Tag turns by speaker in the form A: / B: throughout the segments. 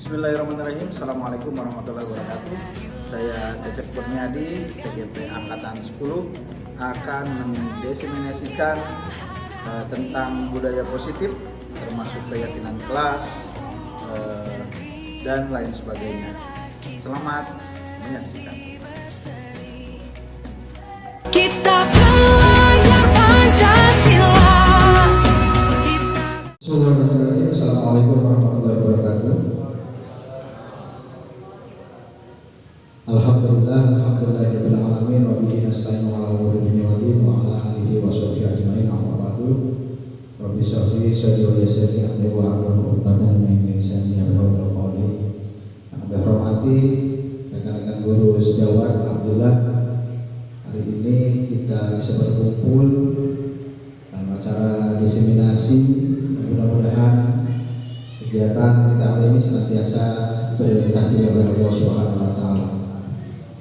A: Bismillahirrahmanirrahim. Assalamualaikum warahmatullahi wabarakatuh. Saya Cecep Kurniadi, CGP Angkatan 10 akan mendesimasikan tentang budaya positif, termasuk keyakinan kelas dan lain sebagainya. Selamat menyaksikan.
B: Kita belajar Pancasila.
C: Bismillahirrahmanirrahim. Assalamualaikum warahmatullahi wabarakatuh. Alhamdulillahirabbil alamin wa bihi nasta'inu ala umuri dunya waddin wa ala alihi wa sahbihi ajmain amma ba'du. Rabbi shrah li sadri wa yassir li amri wa hlul 'uqdatam min lisani yafqahu qawli. Yang kami hormati rekan-rekan guru sejawat, alhamdulillah hari ini kita bisa berkumpul dalam acara diseminasi. Mudah-mudahan kegiatan kita hari ini senantiasa diberkahi oleh Allah Subhanahu wa taala.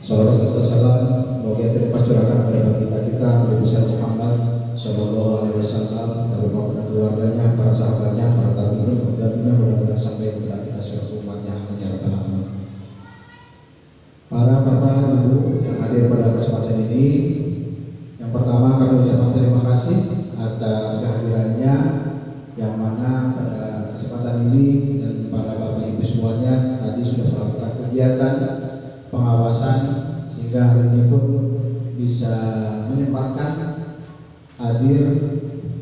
C: Salawat serta salam semoga terlimpah curahkan kepada baginda kita Nabi besar Muhammad sallallahu alaihi wasallam, terutama pada keluarganya, para sahabatnya, para tabi'in, mudah-mudahan sampai kepada kita seluruh umatnya. Amin ya rabbal alamin. Para bapak ibu yang hadir pada kesempatan ini, yang pertama kami ucapkan terima kasih atas kehadirannya, yang mana pada kesempatan ini dan para bapak ibu semuanya tadi sudah melakukan kegiatan pengawasan sehingga hari ini pun bisa menyempatkan hadir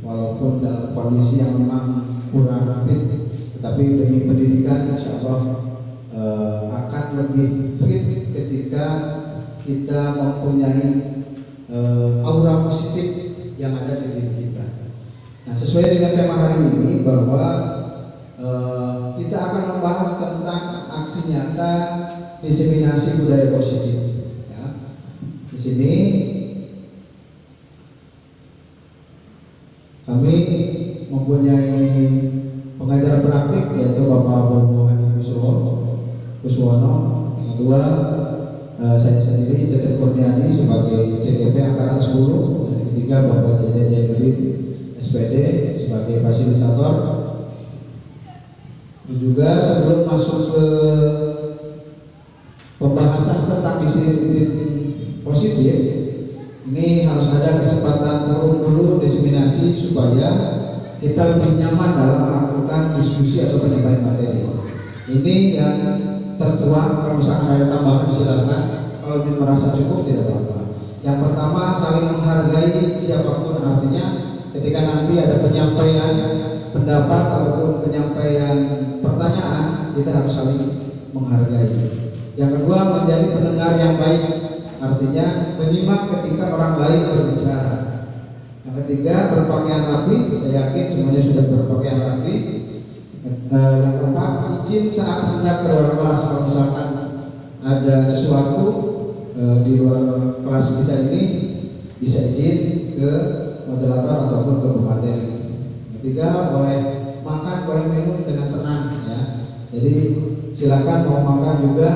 C: walaupun dalam kondisi yang memang kurang rapid, tetapi demi pendidikan insya Allah akan lebih fit ketika kita mempunyai aura positif yang ada di diri kita. Nah, sesuai dengan tema hari ini bahwa kita akan membahas tentang aksi nyata diseminasi budaya positif. Ya. Di sini kami mempunyai pengajar praktik yaitu Bapak Bobo Hadi Kuswono. Yang kedua saya sendiri Cecep Kurniadi sebagai CGP Angkatan 10. Dan yang ketiga Bapak Jaja Jainuddin SPD sebagai fasilitator. Dan juga sebelum masuk ke pembahasan tentang disiplin positif, ini harus ada kesempatan turun dulu diseminasi supaya kita lebih nyaman dalam melakukan diskusi atau penyampaian materi. Ini yang tertuang, kalau misalkan saya tambahkan silakan, kalau ingin merasa cukup tidak apa-apa. Yang pertama, saling menghargai siapapun, artinya ketika nanti ada penyampaian pendapat ataupun penyampaian pertanyaan, kita harus saling menghargai. Yang kedua, menjadi pendengar yang baik, artinya menyimak ketika orang lain berbicara. Yang ketiga, berpakaian rapi, saya yakin semuanya sudah berpakaian rapi. Yang keempat, izin saat hendak keluar kelas, kalau misalkan ada sesuatu di luar kelas kita ini bisa izin ke moderator ataupun ke pemateri. Ketiga, boleh makan, boleh minum dengan tenang ya. Jadi silakan mau makan juga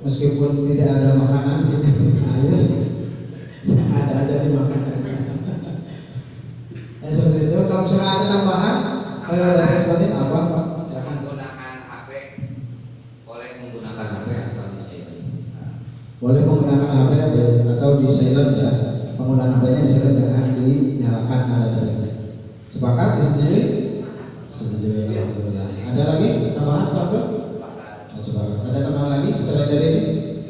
C: meskipun tidak ada makanan sini air ada aja di makanan. Ya seperti itu. Kalau misalnya ada tambahan dari kesempatan apa Pak? Silakan.
D: Menggunakan HP, boleh menggunakan HP asal di silent.
C: Boleh menggunakan HP atau di silent ya. Penggunaan HP-nya di silent, jangan dinyalakan nada-nadanya. Sepakat disetujui? Setuju ya, alhamdulillah. Ada lagi tambahan Pak Bro? Ada tambahan lagi selain dari ini?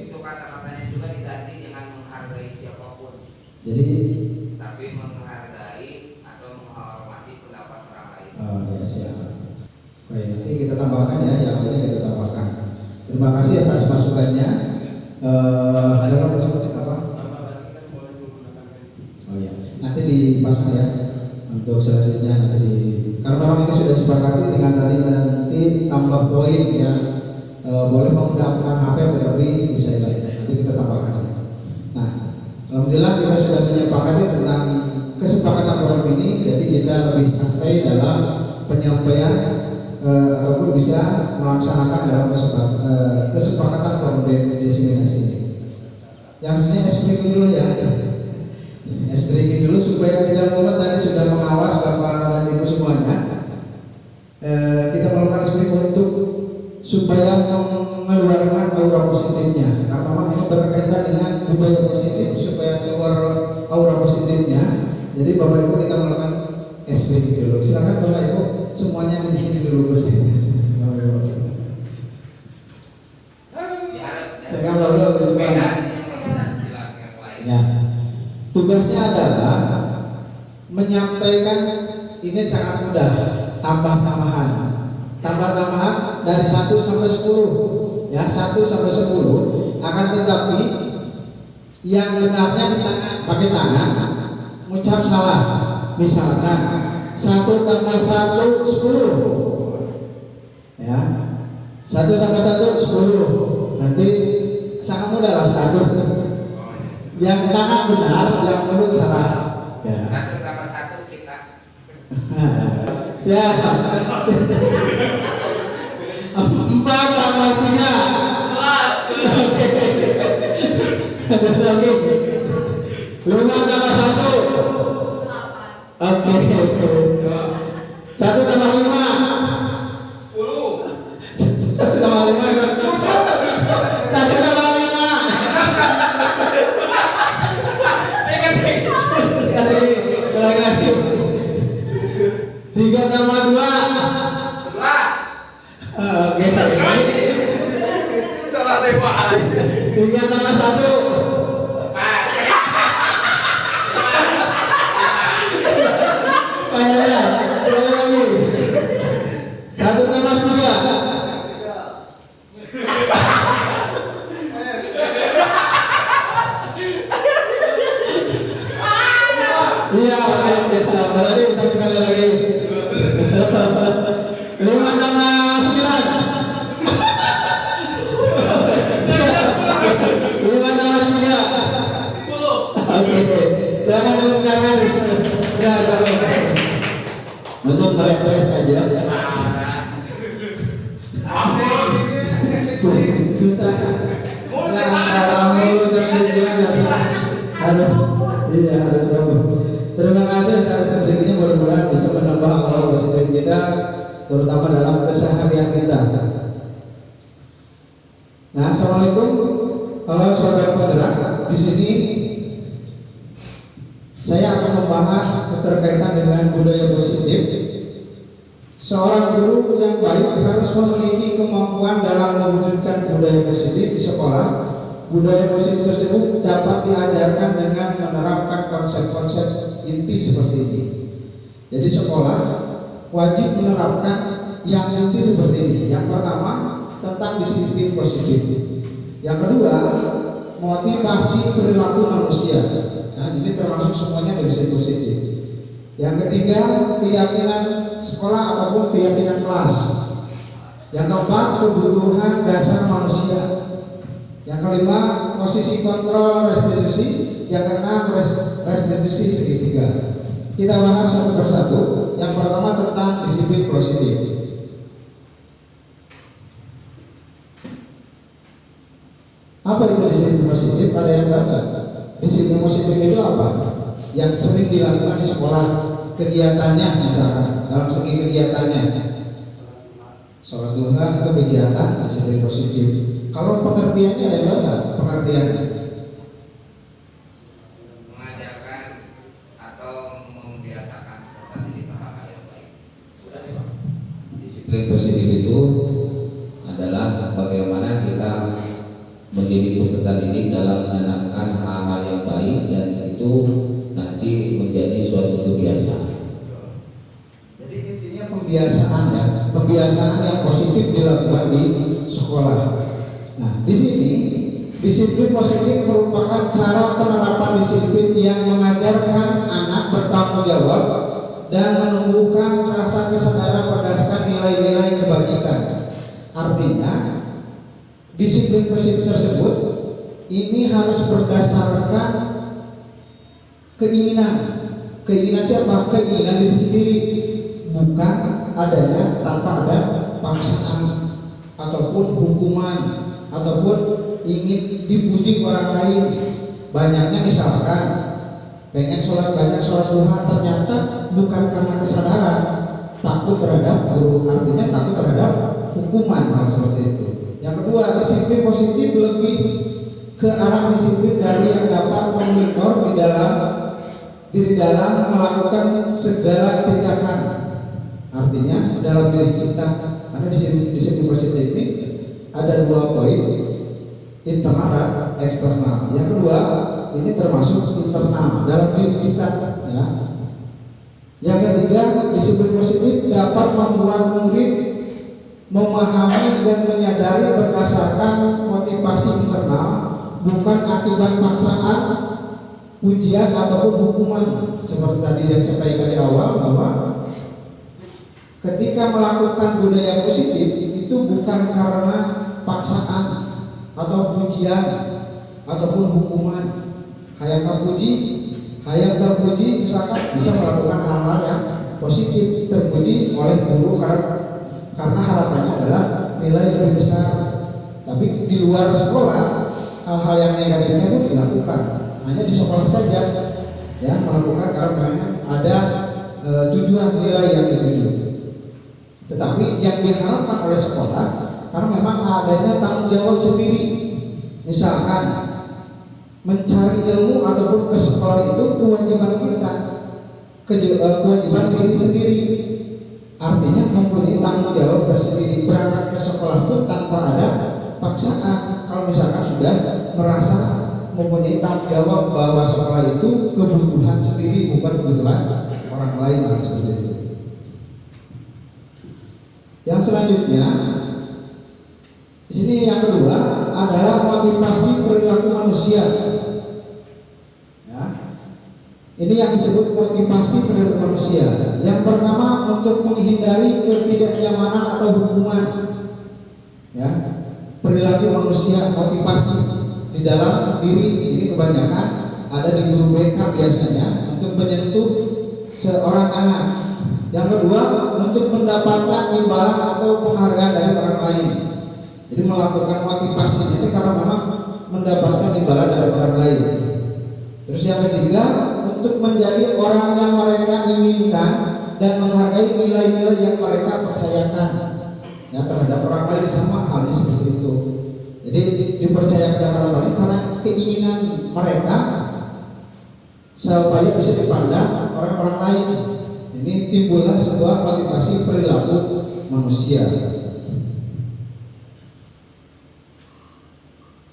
D: Itu kata-katanya juga diganti dengan menghargai siapapun.
C: Jadi
D: tapi menghargai atau menghormati pendapat orang lain.
C: oh ya siap. Oke, nanti kita tambahkan ya, yang ini kita tambahkan. Terima kasih atas masukannya. Dalam kesempatan apa? Oh ya, nanti dipasang ya. Untuk selanjutnya nanti karena orang ini sudah sepakati dengan tadi nanti tambah poin ya. Boleh menggunakan HP tetapi bisa nanti kita tambahkan ya. Nah, alhamdulillah kita sudah menyepakati tentang kesepakatan forum ini, jadi kita lebih santai dalam penyampaian ataupun bisa melaksanakan dalam kesepakatan forum diseminasi ini. Yang sebenarnya SPK dulu ya. SPK dulu supaya tidak lupa, tadi sudah mengawas Bapak dan Ibu semuanya. Kita melakukan SPK untuk supaya mengeluarkan aura positifnya. Karena memang ini berkaitan dengan budaya positif supaya keluar aura positifnya. Jadi Bapak Ibu kita melakukan SPG dulu. Silakan Bapak Ibu semuanya di sini dulu berdiri. Saya kalau di depan. Ya. Tugasnya adalah menyampaikan, ini sangat mudah, tambah-tambahan dari 1 sampai 10 ya, 1 sampai 10. Akan tetapi yang benarnya di tangan, pakai tangan, mengucap salah. Misalkan 1 tambah 1 10 ya, 1 tambah 1 10. Nanti sangat mudah lah, 1 yang tangan benar, yang mulut salah ya.
D: 1 tambah 1 kita.
C: Siap. 4 tambah 3 oke. 5 tambah 1 oke. 1 tambah 5
D: 10.
C: 1 tambah 5 1 tambah 5 lagi 3 tambah 2
D: 11.
C: oke.
D: Salah dewa.
C: 3 tambah 1 banyak ya. Lagi 1 tambah 3 iya, berarti 1 kali lagi 5 tambah 9 5 tambah 3
D: 10.
C: oke. Silakan tepuk tangan ya, untuk merefresh aja. Susah antara mulut dan pikiran harus, iya harus bagus. Terima kasih atas sedikitnya, mudah-mudahan bisa menambah aura positif kita, terutama dalam keseharian kita. Nah, assalamualaikum. Halo saudara penggerak. Di sini saya akan membahas keterkaitan dengan budaya positif. Seorang guru yang baik harus memiliki kemampuan dalam mewujudkan budaya positif di sekolah. Budaya positif tersebut dapat diajarkan dengan menerapkan konsep-konsep inti seperti ini. Jadi sekolah wajib menerapkan yang inti seperti ini. Yang pertama tentang disiplin positif. Yang kedua motivasi perilaku manusia. Nah, ini termasuk semuanya dari disiplin positif. Yang ketiga keyakinan sekolah ataupun keyakinan kelas. Yang keempat kebutuhan dasar manusia. Yang kelima posisi kontrol restitusi. Yang keenam restitusi segitiga. Kita bahas satu persatu. Yang pertama tentang disiplin positif. Apa itu disiplin positif? Ada yang tahu nggak? Disiplin positif itu apa? Yang sering dilakukan di sekolah, kegiatannya misalkan dalam segi kegiatannya sholat duha itu kegiatan disiplin positif. Kalau pengertiannya ada nggak pengertiannya?
D: Mengajarkan atau membiasakan serta mendidik hal yang baik. Sudah ya, Pak?
E: Disiplin positif itu adalah bagaimana kita mendidik peserta didik dalam menanamkan hal-hal yang baik dan itu nanti menjadi suatu kebiasaan.
C: Jadi intinya pembiasaan ya, pembiasaan yang positif dilakukan di sekolah. Nah, di sini disiplin positif merupakan cara penerapan disiplin yang mengajarkan anak bertanggung jawab dan menumbuhkan rasa kesadaran berdasarkan nilai-nilai kebajikan. Artinya, disiplin positif tersebut ini harus berdasarkan keinginan. Keinginan siapa? Keinginan diri sendiri, bukan adanya tanpa ada paksaan ataupun hukuman ataupun ingin dipuji orang lain. Banyaknya misalkan pengen sholat banyak, sholat duha, ternyata bukan karena kesadaran, takut terhadap guru, artinya takut terhadap hukuman hal seperti itu. Yang kedua, disiplin positif lebih ke arah disiplin dari yang dapat memonitor di dalam melakukan segala tindakan. Artinya dalam diri kita, karena disiplin positif ini ada dua poin, internal dan eksternal. Yang kedua, ini termasuk internal dalam diri kita, ya. Yang ketiga, disiplin positif dapat membuat murid memahami dan menyadari berdasarkan motivasi internal, bukan akibat paksaan, ujian ataupun hukuman. Seperti tadi yang saya sampaikan di awal, bahwa ketika melakukan budaya positif itu bukan karena paksaan atau pujian ataupun hukuman. Hayang kapuji, hayang terpuji, misalkan bisa melakukan hal-hal yang positif, terpuji oleh guru karena harapannya adalah nilai lebih besar. Tapi di luar sekolah hal-hal yang negatifnya pun dilakukan, hanya di sekolah saja, ya, melakukan karena ada tujuan nilai yang dituju. Tetapi yang diharapkan oleh sekolah, karena memang adanya tanggung jawab sendiri, misalkan mencari ilmu ataupun ke sekolah itu kewajiban kita, kewajiban diri sendiri. Artinya mempunyai tanggung jawab tersendiri. Berangkat ke sekolah pun tanpa ada paksaan. Kalau misalkan sudah merasa mempunyai tanggung jawab bahwa sekolah itu kebutuhan sendiri, bukan kebutuhan orang lain, seperti itu. Yang selanjutnya, di sini yang kedua adalah motivasi perilaku manusia. Ya. Ini yang disebut motivasi perilaku manusia. Yang pertama, untuk menghindari ketidaknyamanan atau hukuman. Ya, perilaku manusia, motivasi di dalam diri ini kebanyakan ada di guru BK biasanya untuk menyentuh seorang anak. Yang kedua, untuk mendapatkan imbalan atau penghargaan dari orang lain. Jadi melakukan motivasi ini karena memang mendapatkan imbalan dari orang lain. Terus yang ketiga, untuk menjadi orang yang mereka inginkan dan menghargai nilai-nilai yang mereka percayakan, ya, terhadap orang lain, sama halnya seperti itu. Jadi dipercayakan orang lain karena keinginan mereka supaya bisa dipandang orang-orang lain. Ini timbullah sebuah motivasi perilaku manusia.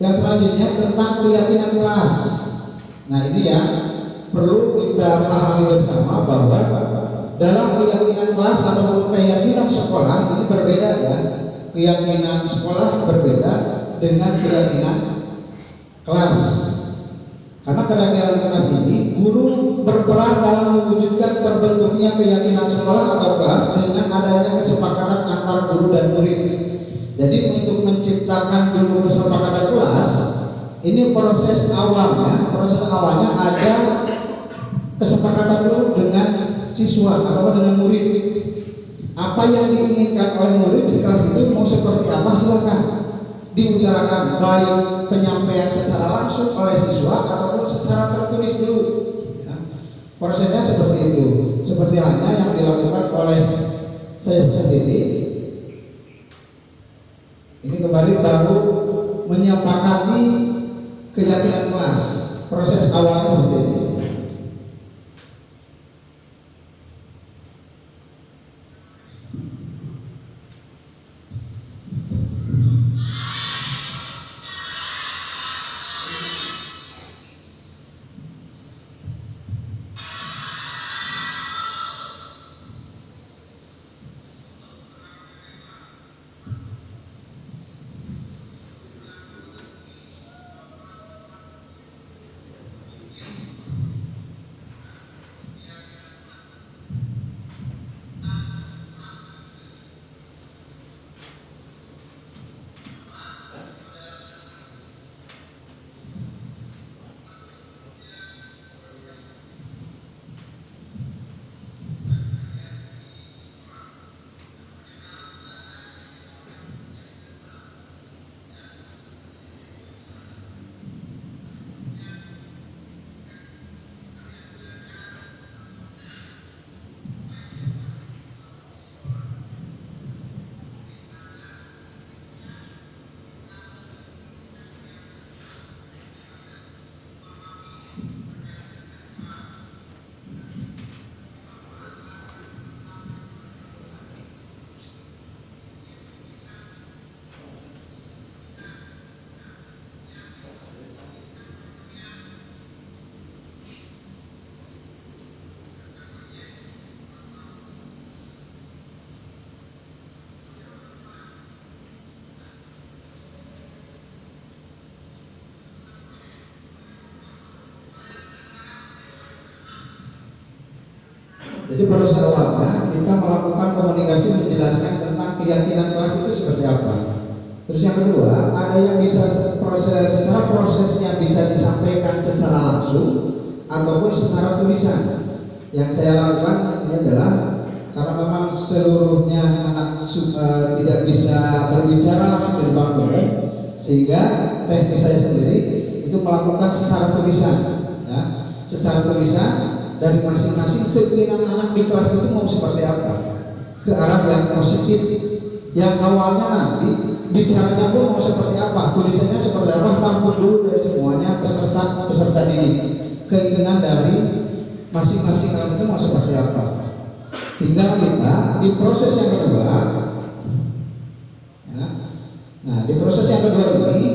C: Yang selanjutnya tentang keyakinan kelas. Nah, ini ya perlu kita pahami bersama bahwa dalam keyakinan kelas atau keyakinan sekolah ini berbeda, ya. Keyakinan sekolah berbeda dengan keyakinan kelas. Karena keyakinan kelas ini guru berperan dalam mewujudkan terbentuknya keyakinan sekolah atau kelas dengan adanya kesepakatan antar guru dan murid. Jadi untuk menciptakan dulu kesepakatan kelas, ini proses awalnya ada kesepakatan dulu dengan siswa atau dengan murid. Apa yang diinginkan oleh murid di kelas itu mau seperti apa, silakan diutarakan, baik penyampaian secara langsung oleh siswa ataupun secara tertulis dulu. Ya, prosesnya seperti itu. Seperti halnya yang dilakukan oleh saya sendiri. Ini kembali baru menyepakati keyakinan kelas. Proses awalnya seperti ini. Jadi proses awalnya kita melakukan komunikasi menjelaskan tentang keyakinan kelas itu seperti apa. Terus yang kedua, ada yang bisa prosesnya bisa disampaikan secara langsung ataupun secara tulisan. Yang saya lakukan ini adalah karena memang seluruhnya anak tidak bisa berbicara langsung di depan umum, sehingga teknis saya sendiri itu melakukan secara tulisan, ya, secara tulisan dari masing-masing keinginan anak di kelas itu mau seperti apa, ke arah yang positif. Yang awalnya nanti bicaranya pun mau seperti apa, tulisannya seperti apa, tampung dulu dari semuanya peserta didik, keinginan dari masing-masing kelas itu mau seperti apa. Tinggal kita di proses yang kedua, ya. Nah di proses yang kedua ini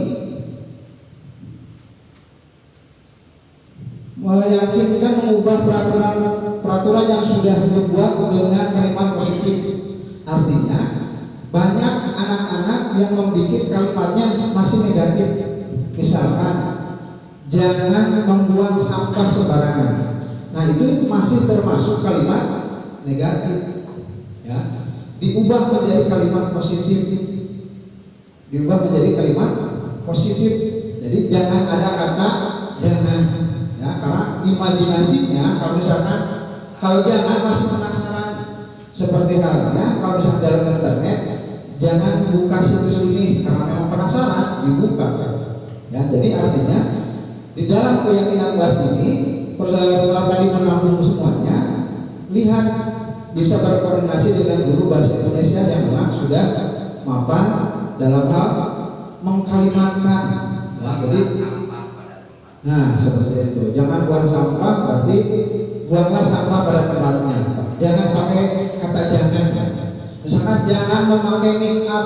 C: meyakinkan mengubah peraturan yang sudah dibuat dengan kalimat positif. Artinya banyak anak-anak yang membuat kalimatnya masih negatif. Misalkan jangan membuang sampah sembarangan. Nah itu masih termasuk kalimat negatif, ya. Diubah menjadi kalimat positif. Diubah menjadi kalimat positif. Jadi jangan ada kata jangan, ya, karena imajinasinya kalau misalkan kalau jangan masih penasaran. Seperti halnya kalau misalkan dalam internet jangan buka situs ini karena memang penasaran, dibuka, ya. Jadi artinya di dalam keyakinan kelas ini setelah tadi menampung semuanya, lihat bisa berkoordinasi dengan guru bahasa Indonesia yang memang sudah mapan dalam hal mengkalimatkan, ya. Jadi nah seperti itu, jangan buang sampah, berarti buanglah sampah pada tempatnya. Jangan pakai kata jangan, misalkan jangan memakai make up,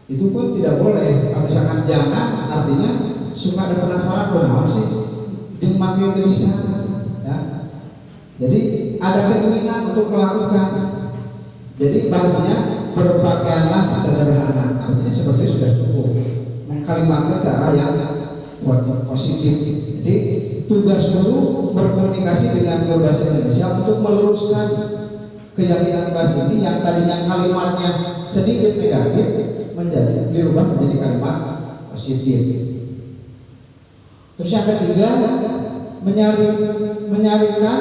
C: itu pun tidak boleh. Kalau misalkan jangan artinya suka ada penasaran, kenapa sih dipakai itu bisa, ya. Jadi ada keinginan untuk melakukan. Jadi bahasanya berpakaianlah sederhana, artinya seperti itu sudah cukup, mengkalimatkan ke arah yang positif. Jadi tugas guru berkomunikasi dengan guru bahasa Indonesia untuk meluruskan keyakinan kelas ini yang tadinya kalimatnya sedikit negatif menjadi dirubah menjadi kalimat positif. Terus yang ketiga, menyaringkan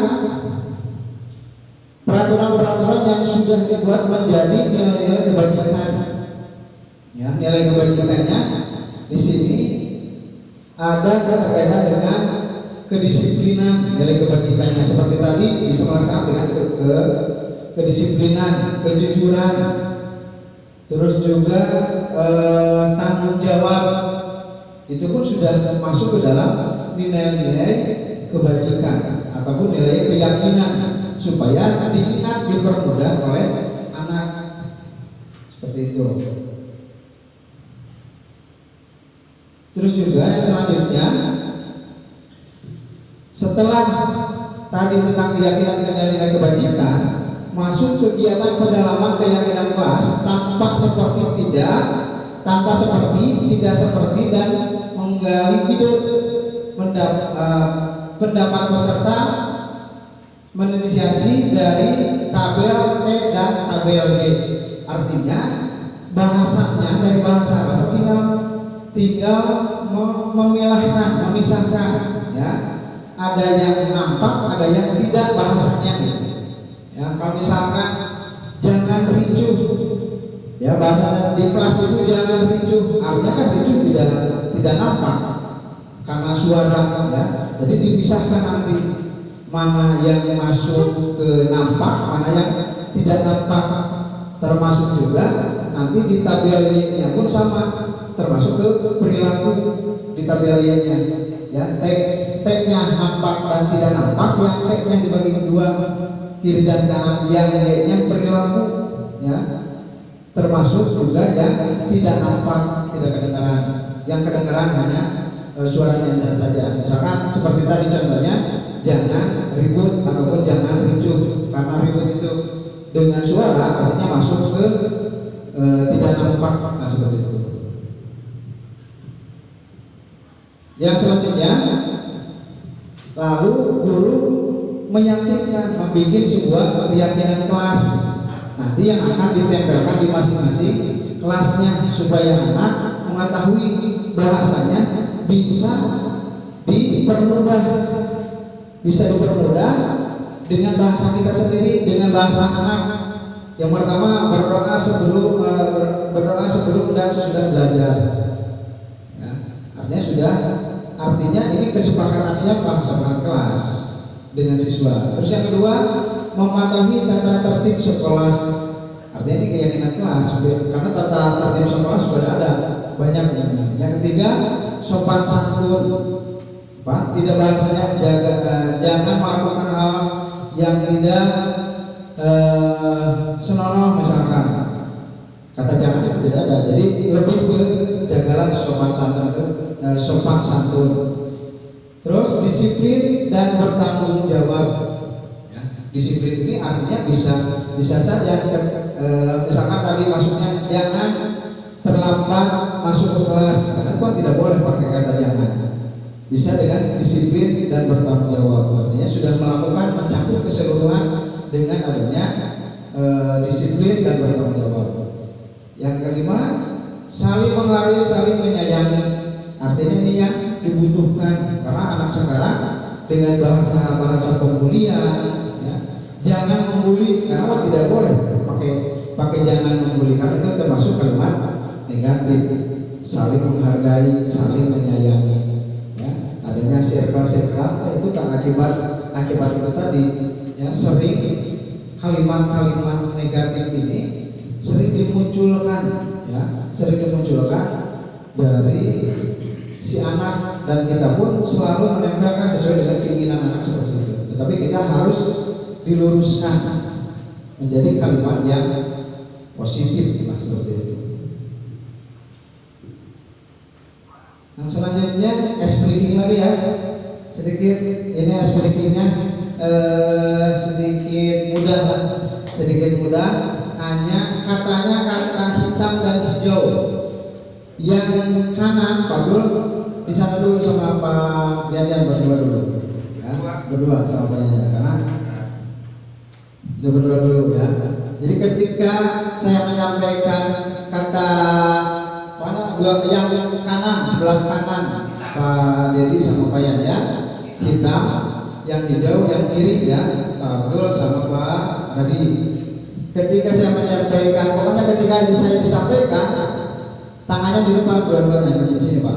C: peraturan-peraturan yang sudah dibuat menjadi nilai-nilai kebajikan. Ya, nilai kebajikannya di sini ada keterkaitan dengan kedisiplinan. Nilai kebajikannya seperti tadi bisa melaksanakan dengan kedisiplinan, kejujuran, terus juga tanggung jawab. Itu pun sudah masuk ke dalam nilai-nilai kebajikan ataupun nilai keyakinan supaya diingat, dipermudah oleh anak, seperti itu. Terus juga yang selanjutnya, setelah tadi tentang keyakinan dan nilai kebajikan, masuk kegiatan pendalaman keyakinan kelas tanpa seperti dan menggali ide pendapat peserta, menginisiasi dari tabel T dan tabel Y. Artinya bahasanya dari bahasa tinggal memilahkan, memisahkan, ya. Ada yang nampak, ada yang tidak bahasanya, ya. Kalau misalkan jangan ricuh, ya, bahasa di kelas itu jangan ricuh, artinya kan ricuh tidak nampak karena suara, ya. Jadi dipisahkan nanti mana yang masuk ke nampak, mana yang tidak nampak. Termasuk juga nanti di tabel Y-nya pun sama, termasuk ke perilaku di tabel Y-nya, ya. T-nya nampak dan tidak nampak, yang T-nya dibagi kedua, kiri dan kanan, yang Y-nya perilaku, ya. Termasuk juga yang tidak nampak, tidak kedengaran. Yang kedengaran hanya suaranya saja. Misalkan seperti tadi contohnya, jangan ribut ataupun jangan ricuh, karena ribut itu dengan suara artinya masuk ke tidak nampak. Nah seperti itu. Yang selanjutnya, lalu guru meyakinkan, membuat sebuah keyakinan kelas nanti yang akan ditempelkan di masing-masing kelasnya supaya anak mengetahui bahasanya bisa dipermudah dengan bahasa kita sendiri, dengan bahasa anak. Yang pertama berdoa sebelum dan sesudah belajar. Ya, artinya ini kesepakatan siapa? Kesepakatan kelas dengan siswa. Terus yang kedua mematuhi tata tertib sekolah. Artinya ini keyakinan kelas karena tata tertib sekolah sudah ada banyaknya. Yang ketiga sopan santun. Tidak bahasanya jangan melakukan hal yang tidak senonoh misalkan. Kata jangan itu tidak ada. Jadi lebih ke jagalah sopan santun. Terus disiplin dan bertanggung jawab. Ya, disiplin ini artinya bisa saja misalkan tadi maksudnya jangan terlambat masuk ke kelas. Karena itu tidak boleh pakai kata jangan. Bisa dengan disiplin dan bertanggung jawab. Artinya sudah melakukan mencakup keseluruhan dengan adanya disiplin dan bertanggung jawab. Yang kelima, saling menghargai, saling menyayangi. Artinya ini yang dibutuhkan karena anak sekarang dengan bahasa pembulian, ya, jangan membuli karena tidak boleh pakai jangan membuli karena itu termasuk kalimat negatif. Saling menghargai, saling menyayangi. Ya, adanya circle itu kan akibat itu tadi, ya, sering kalimat-kalimat negatif ini sering dimunculkan dari si anak, dan kita pun selalu menempelkan sesuai dengan keinginan anak seperti itu. Tetapi kita harus diluruskan menjadi kalimat yang positif seperti itu. Yang selanjutnya explaining lagi ya, sedikit ini explainingnya sedikit mudah, hanya katanya kata hitam dan hijau. Yang kanan Pak Dul di sana dulu sama Pak Yandan berdua dulu, ya, berdua sama Pak Yandan karena berdua dulu ya. Jadi ketika saya menyampaikan kata mana yang kanan sebelah kanan Pak Dedi sama Pak Yandan hitam, yang hijau yang kiri ya Pak Abdul sama Pak Radi. Ketika saya menyampaikan, pokoknya ketika saya disampaikan, tangannya di depan dua-duanya di sini Pak,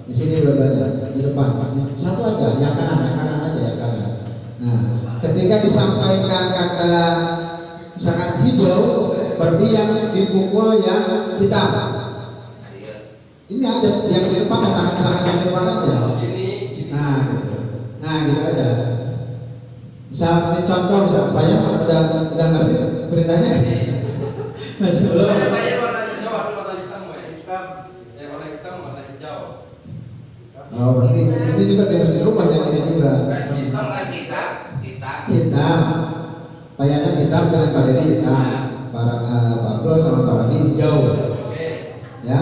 C: di sini dua-duanya di depan, satu aja yang kanan aja yang kanan. Nah, ketika disampaikan kata misalkan hijau, berarti yang dipukul yang hitam. Ini aja yang di depan, tangan yang di depan aja. Nah gitu aja. Misal ini contoh, misal saya udah ngerti beritanya. Masih belum. Oh, berarti ini juga harus dirubah yang ini juga. Hitam. Payahnya hitam dengan Pak Dedi hitam. Para Pak Abdul sama Pak Radi hijau. Ya.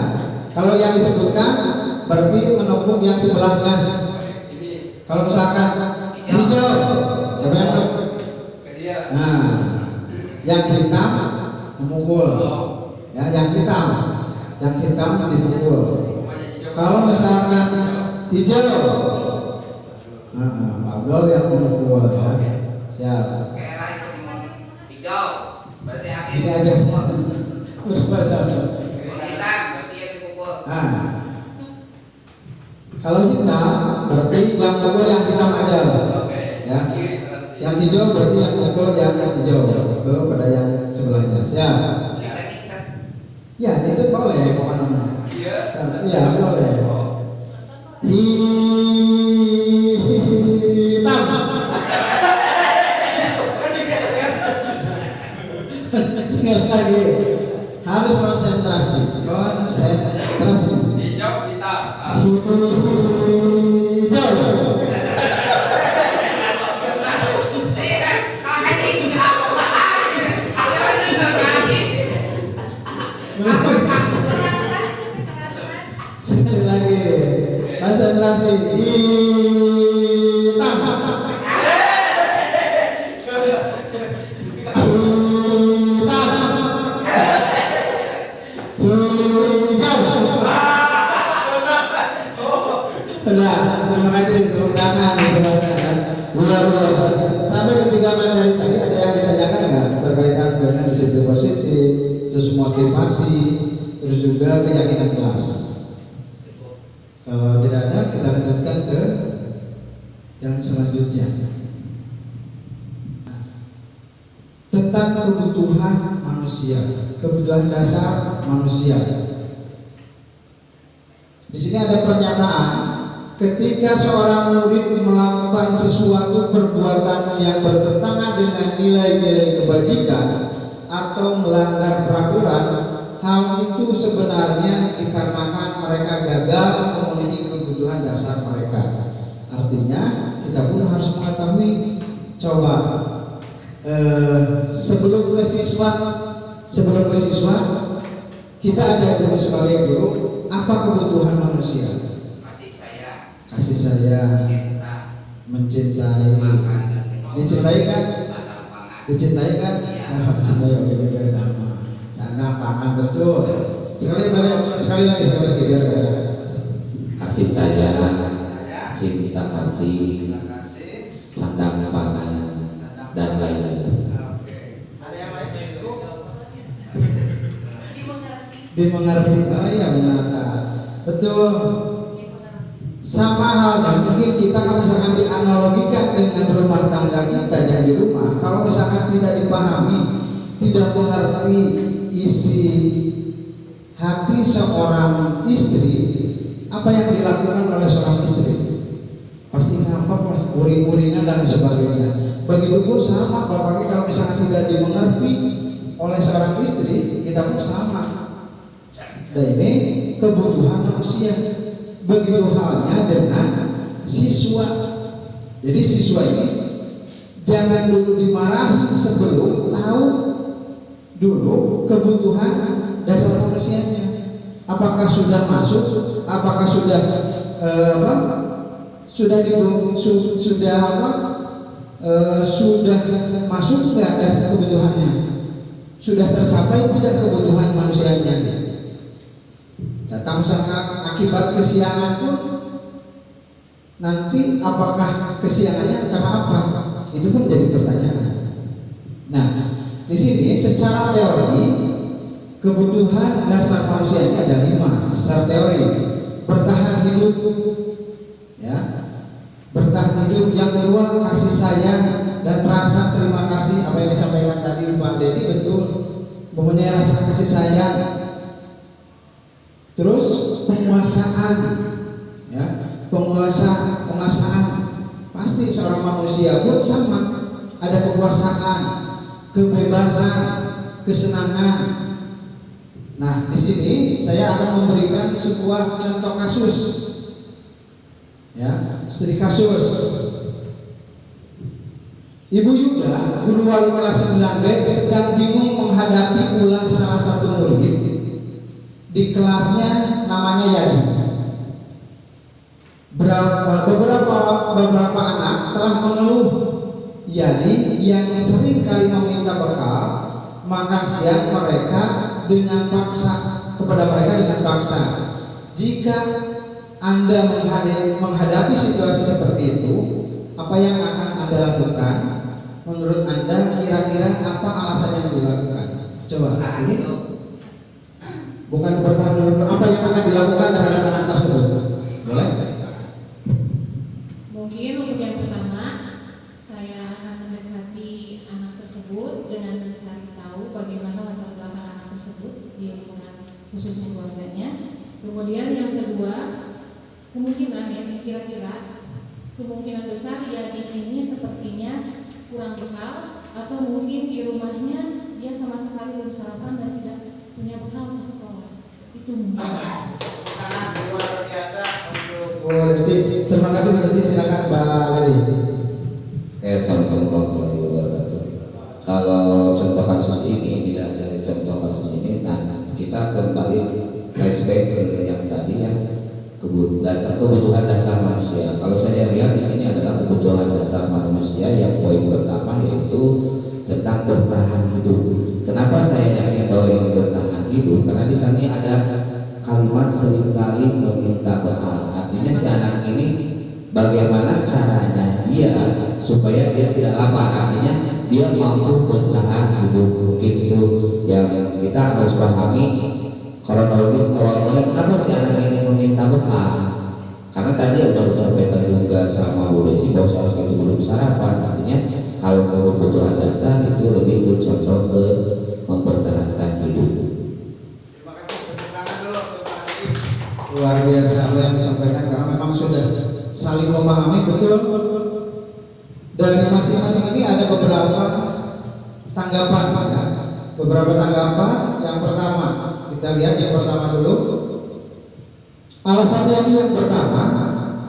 C: Kalau yang disebutkan berarti menepuk yang sebelahnya. Kalau misalkan hijau, siapa yang menepuk? Nah, yang hitam memukul. Ya, yang hitam dipukul. Kalau misalkan hijau, Pak Abdul yang memukul ya. Siap.
D: Hijau, berarti
C: Ini aja. Udah bahasa. Nah, kalau hitam berarti yang pukul yang hitam aja lah. Ya. Yang hijau berarti yang pukul yang hijau pada yang sebelahnya. Siap. Ya, itu boleh pokoknya. Iya, boleh. Hitam. Sekali lagi harus konsentrasi.
D: Hijau hitam.
C: Sekali lagi konsentrasi. Hitam. Sudah, terima kasih tepuk tangan. Luar biasa. Sampai ketiga materi tadi ada yang ditanyakan nggak terkaitan dengan disiplin positif, terus motivasi, terus juga keyakinan kelas. Kalau tidak ada, kita lanjutkan ke yang selanjutnya. Tentang kebutuhan manusia, kebutuhan dasar manusia. Di sini ada pernyataan, ketika seorang murid melakukan sesuatu perbuatan yang bertentangan dengan nilai-nilai kebajikan atau melanggar peraturan, hal itu sebenarnya dikarenakan mereka gagal memenuhi kebutuhan dasar mereka. Artinya kita pun harus mengetahui, coba sebelum ke siswa kita ada guru sebagai guru, apa kebutuhan manusia? Kasih sayang, mencintai, dicintai kan? Dicintai kan? Dicintai juga sama. Sandang pangan betul. Sekali lagi biar ada.
E: Kasih sayang, cinta kasih, sandang pangan, dan lain-lain.
C: Ada yang lain dulu? Dimengerti. Oh iya benar. Betul. Sama halnya mungkin kita kalau misalkan dianalogikan dengan rumah tangga kita yang di rumah, kalau misalkan tidak dipahami, tidak mengerti isi hati seorang istri, apa yang dilakukan oleh seorang istri? Pasti ngambek lah, uring-uringan dan sebagainya. Begitupun sama bapaknya, kalau misalkan tidak dimengerti oleh seorang istri, kita pun sama. Dan ini kebutuhan manusia. Begitu halnya dengan siswa. Jadi siswa ini jangan dulu dimarahi sebelum tahu dulu kebutuhan dasar manusianya. Apakah sudah masuk? Apakah sudah sudah masuk nggak dasar kebutuhannya? Sudah tercapai tidak kebutuhan manusianya? Datang misalkan akibat kesiangan pun, nanti apakah kesiangannya karena apa? Itu pun jadi pertanyaan. Nah, di sini secara teori kebutuhan dasar manusia ini ada 5 secara teori. Bertahan hidup, ya, bertahan hidup. Yang kedua, kasih sayang dan rasa terima kasih. Apa yang disampaikan tadi Pak Dedi betul, mempunyai rasa kasih sayang. Terus penguasaan, ya, penguasaan. Pasti seorang manusia pun sama, ada kekuasaan, kebebasan, kesenangan. Nah, di sini saya akan memberikan sebuah contoh kasus, ya, studi kasus. Ibu Yuda, guru wali kelas 9B, sedang bingung menghadapi ulang salah satu murid. Di kelasnya namanya Yadi. Beberapa anak telah mengeluh Yadi yang sering kali meminta bekal makan siang mereka dengan paksa, kepada mereka dengan paksa. Jika Anda menghadapi situasi seperti itu, apa yang akan Anda lakukan? Menurut Anda kira-kira apa alasan yang dilakukan? Coba. Bukan bertahan dulu, apa yang akan dilakukan terhadap anak tersebut? Boleh?
F: Mungkin untuk yang pertama, saya akan mendekati anak tersebut dengan mencari tahu bagaimana latar belakang anak tersebut di lingkungan khususnya keluarganya. Kemudian yang kedua, kemungkinan yang kira-kira kemungkinan besar ya ini sepertinya kurang bekal, atau mungkin di rumahnya dia sama sekali belum sarapan dan tidak punya bekal ke sekolah. Itu mungkin.
C: Luar biasa untuk Bu Deci. Terima kasih Bu Deci, silakan Mbak Lady.
E: Assalamualaikum warahmatullahi wabarakatuh. Kalau contoh kasus ini, bila dari contoh kasus ini, nah kita kembali flashback ke yang tadi ya, kebutuhan dasar manusia. Kalau saya lihat di sini adalah kebutuhan dasar manusia yang poin pertama yaitu tentang bertahan hidup. Kenapa saya yakin bahwa ini bertahan hidup? Karena di sana ada kalimat seringkali meminta bekal. Artinya si anak ini bagaimana caranya dia supaya dia tidak lapar, artinya dia mampu bertahan hidup. Mungkin itu yang kita harus pahami kronologis awal mulanya kenapa si anak ini meminta bekal. Karena tadi udah disampaikan juga sama Bu Desi bahwa seharusnya itu belum sarapan. Artinya kalau kebutuhan dasar itu lebih cocok ke mempertahankan hidup.
A: Terima kasih, tepuk tangan dulu untuk Pak Andi.
C: Luar biasa apa yang disampaikan, karena memang sudah saling memahami betul. Dari masing-masing ini ada beberapa tanggapan ya. Beberapa tanggapan. Yang pertama, kita lihat yang pertama dulu. Alasannya yang pertama,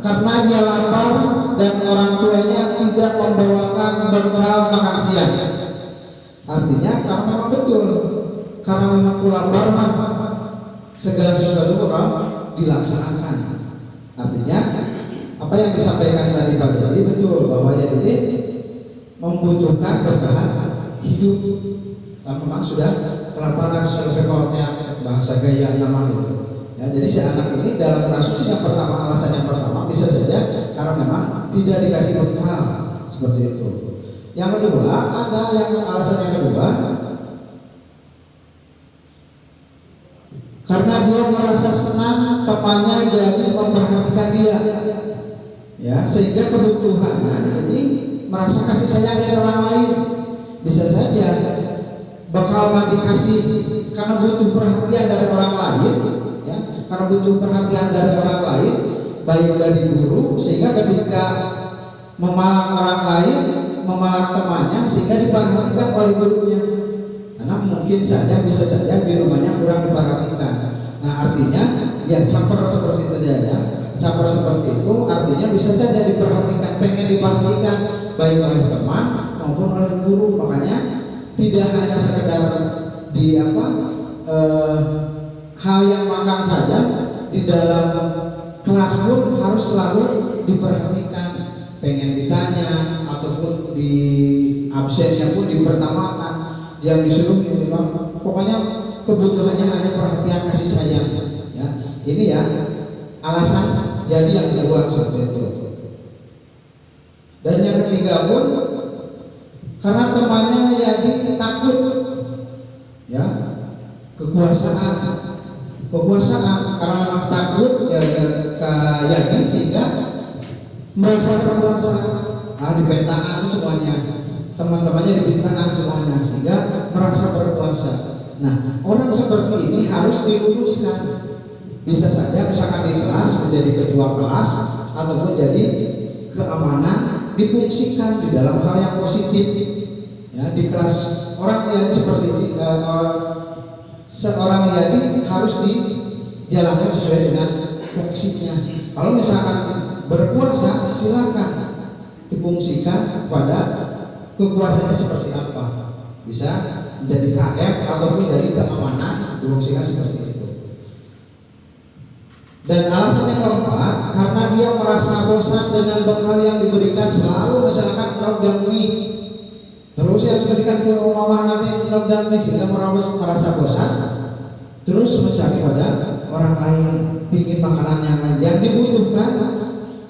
C: karena ia lapar dan orang tuanya tidak membawakan bekal makan siang. Artinya karena memang betul, karena memang lapar segala sesuatu bakal dilaksanakan. Artinya apa yang disampaikan tadi Pak Dedi betul, bahwa ya ini membutuhkan bertahan hidup karena memang sudah kelaparan sekolahnya, bahasa gaya nama itu. Ya, jadi si anak ini dalam kasus yang pertama, alasan yang pertama bisa saja karena memang tidak dikasih bekal seperti itu. Yang kedua, ada yang alasan yang kedua, karena dia merasa senang temannya jadi memperhatikan dia, ya, sehingga kebutuhannya jadi merasa kasih sayang dari orang lain. Bisa saja bakal dikasih karena butuh perhatian dari orang lain, ya, karena butuh perhatian dari orang lain, baik dari guru, sehingga ketika memalak orang lain, memalak temannya, sehingga diperhatikan oleh gurunya. Karena mungkin saja bisa saja di rumahnya kurang diperhatikan. Nah artinya ya caper seperti itu ya. Caper seperti itu artinya bisa saja diperhatikan, pengen diperhatikan baik oleh teman maupun oleh guru. Makanya tidak hanya sekedar di hal yang makan saja, di dalam kelas pun harus selalu diperhatikan, pengen ditanya ataupun di absennya pun dipertamakan. Yang disuruh pokoknya kebutuhannya hanya perhatian kasih sayang, ya. Ini ya alasan jadi yang kedua seperti itu. Dan yang ketiga pun karena temannya jadi takut, ya, kekuasaan karena memang takut ya jadi sehingga merasa berkuasa. Dibentangan semuanya, teman-temannya dibentangkan semuanya sehingga merasa berkuasa. Nah, orang seperti ini harus diluruskan. Bisa saja misalkan di kelas menjadi ketua kelas ataupun jadi keamanan, difungsikan di dalam hal yang positif. Ya, di kelas orang yang seperti ini, seorang jadi harus dijalankan sesuai dengan fungsinya. Kalau misalkan berpuasa, silakan difungsikan pada kekuasaannya seperti apa. Bisa menjadi KF ataupun dari keamanan, difungsikan seperti itu. Dan alasan yang keempat, karena dia merasa bosan dengan bekal yang diberikan selalu, misalkan lauk dan mie, terus yang diberikan ke mama nanti lauk dan mie, sehingga merasa bosan, terus mencari pada orang lain, ingin makanan yang lain. Yang dibutuhkan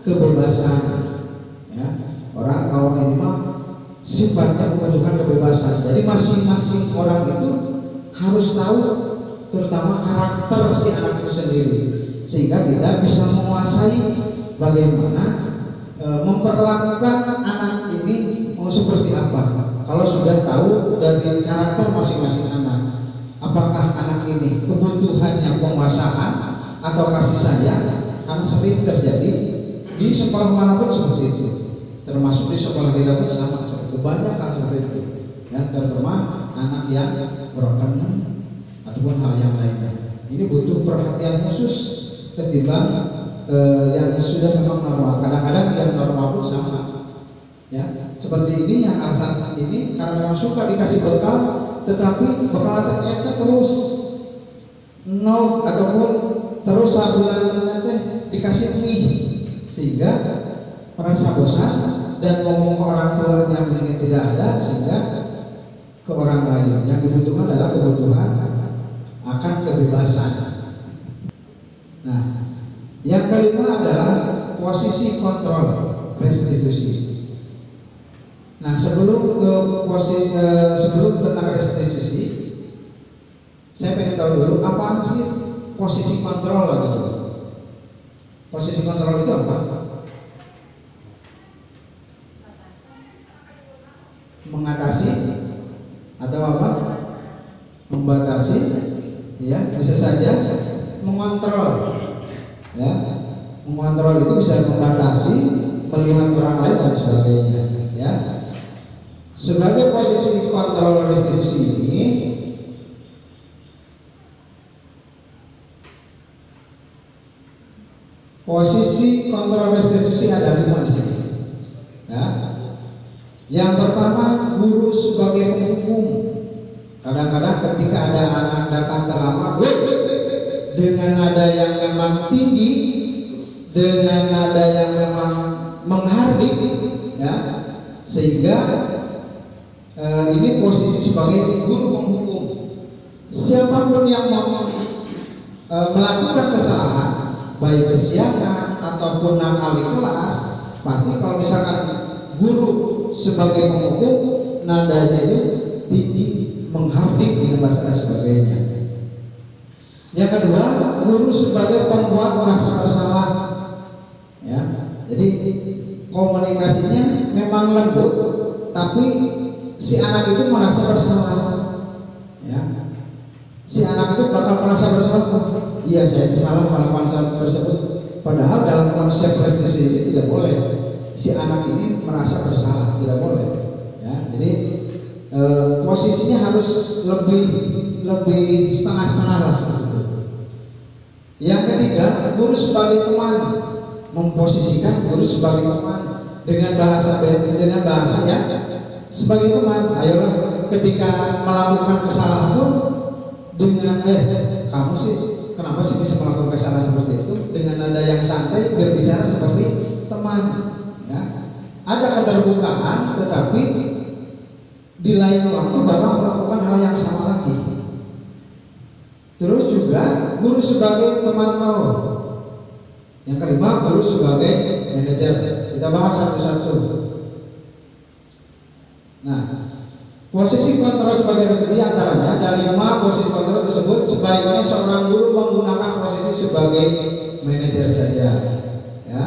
C: kebebasan, ya. Orang ini mah sifatnya membutuhkan kebebasan. Jadi masing-masing orang itu harus tahu, terutama karakter si anak itu sendiri, sehingga kita bisa menguasai bagaimana memperlakukan anak ini mau seperti apa. Kalau sudah tahu dari karakter masing-masing anak, apakah anak ini kebutuhannya penguasaan atau kasih sayang, karena sering terjadi di sekolah manapun seperti itu, termasuk di sekolah kita pun sama, banyak hal seperti itu, ya, terutama anak yang berkenan ataupun hal yang lainnya. Ini butuh perhatian khusus ketimbang yang sudah memang normal. Kadang-kadang yang normal pun sama, ya, seperti ini yang alasan ini karena memang suka dikasih bekal, tetapi bekal eta terus no ataupun terus sabulan nanti dikasih mie, sehingga merasa bosan dan ngomong ke orang tuanya mungkin tidak ada, sehingga ke orang lain. Yang dibutuhkan adalah kebutuhan akan kebebasan. Nah, yang kelima adalah posisi kontrol restitusi. Nah, sebelum ke posisi sebelum tentang restitusi, saya pengen tahu dulu apa sih posisi kontrol gitu. Posisi kontrol itu apa? Mengatasi atau apa? Membatasi, ya bisa saja mengontrol, ya mengontrol itu bisa membatasi, melihat orang lain dan sebagainya, ya. Sebagai posisi kontrol restitusi ini, posisi kontrol restitusi ada 5 di sini. Ya. Yang pertama, guru sebagai penghukum. Kadang-kadang ketika ada anak datang terlambat, dengan nada yang memang tinggi, dengan nada yang memang menghardik, ya, sehingga ini posisi sebagai guru penghukum. Siapapun yang melakukan kesalahan, baik kesiangan ataupun nakal di kelas, pasti kalau misalkan guru sebagai penghukum, nadanya itu tinggi, menghardik dengan bahasa dan sebagainya. Yang kedua, guru sebagai pembuat merasa bersalah, ya. Jadi komunikasinya memang lembut, tapi si anak itu merasa bersalah, ya. Si anak itu bakal merasa bersalah. Iya, saya salah melakukan hal tersebut. Padahal dalam konsep restitusi itu tidak boleh. Si anak ini merasa bersalah, tidak boleh. Ya, jadi posisinya harus lebih setengah-setengah lah seperti itu. Yang ketiga, guru sebagai teman, memposisikan guru sebagai teman dengan bahasanya sebagai teman. Ayolah, ketika melakukan kesalahan pun dengan kamu sih kenapa sih bisa melakukan kesalahan seperti itu, dengan nada yang santai berbicara seperti teman, ya. Ada keterbukaan, tetapi di lain waktu bakal melakukan hal yang sama lagi. Terus juga guru sebagai pemantau. Yang kelima, guru sebagai manajer. Kita bahas satu-satu. Nah, posisi kontrol sebagai restitusi antaranya dari 5 posisi kontrol tersebut sebaiknya seorang guru menggunakan posisi sebagai manajer saja, ya.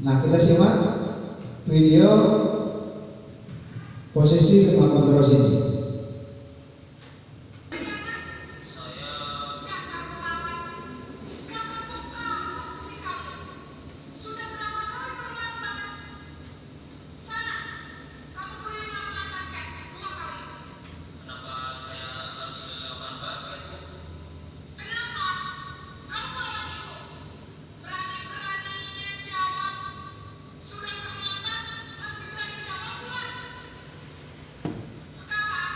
C: Nah, kita simak video posisi sama kontrol sini.
G: Sekarang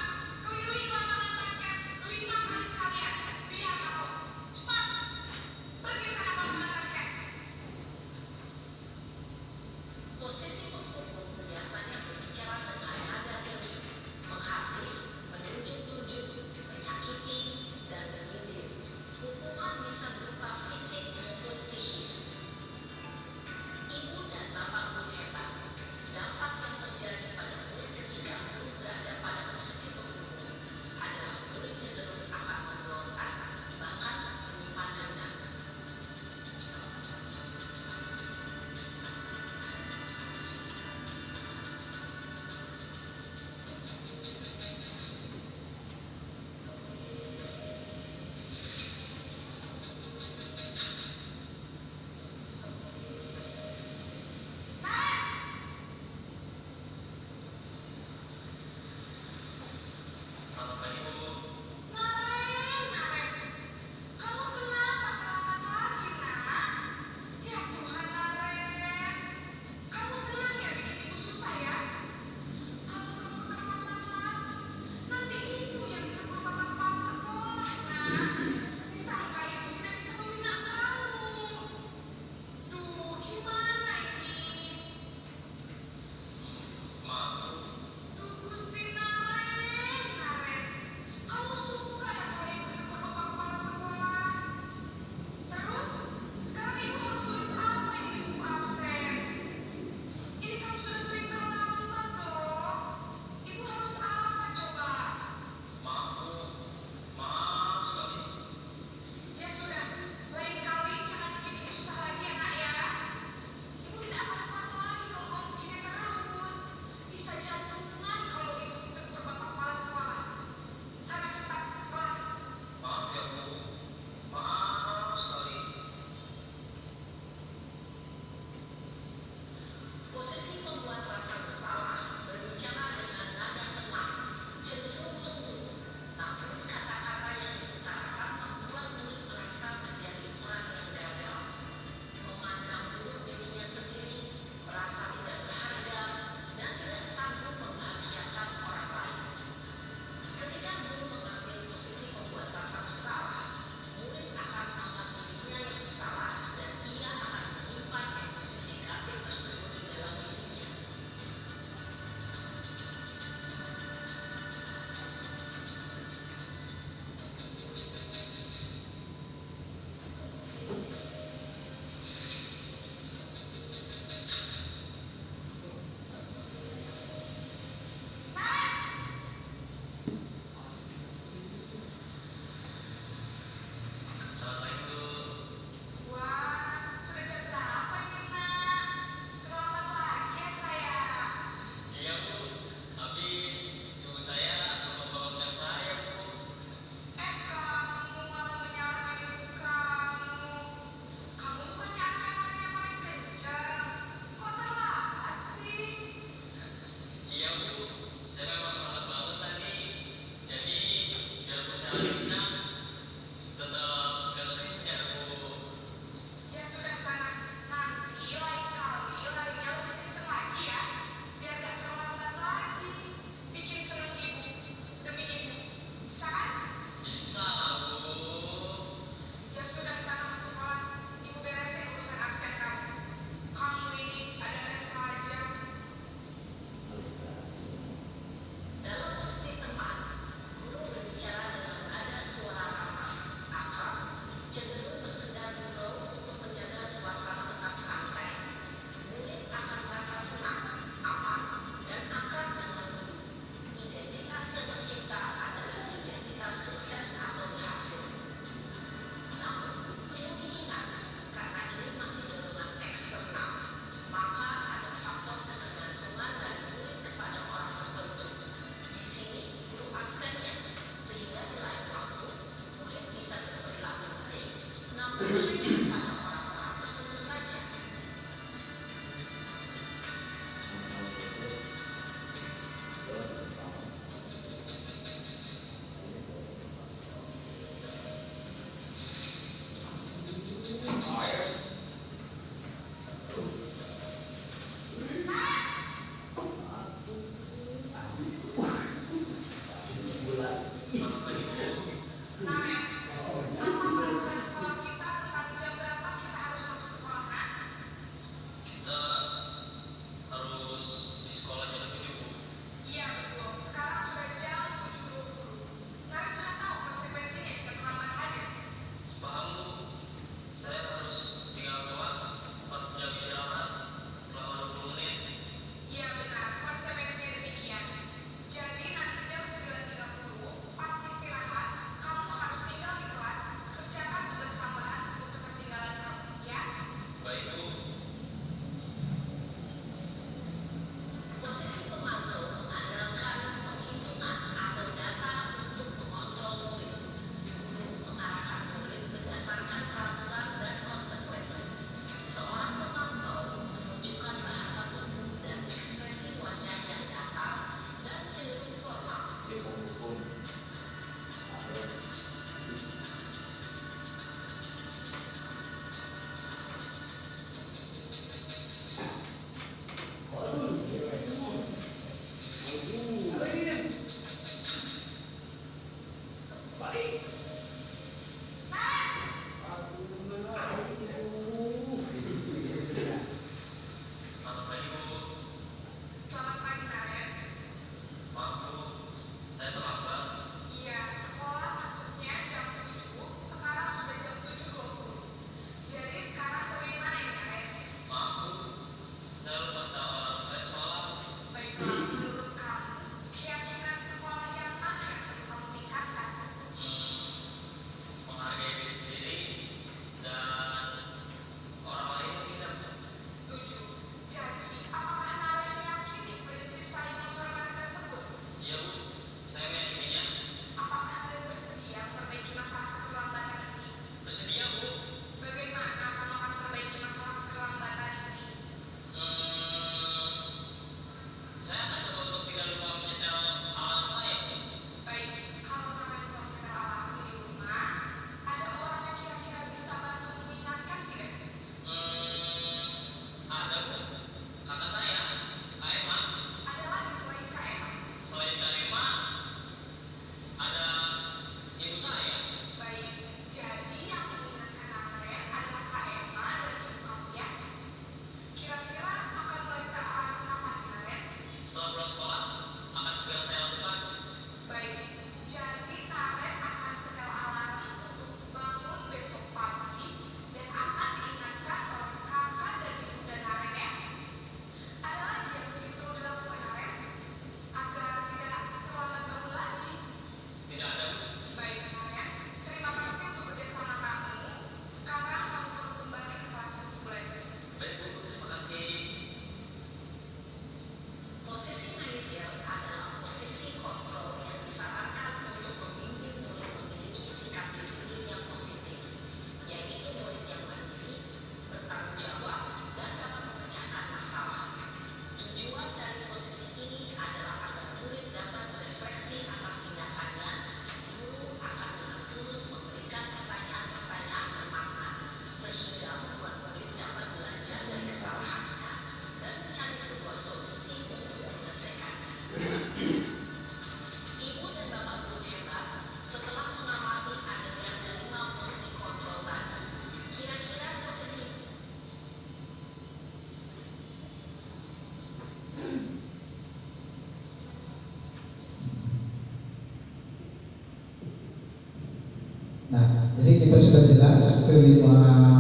C: jadi kita sudah jelas kelima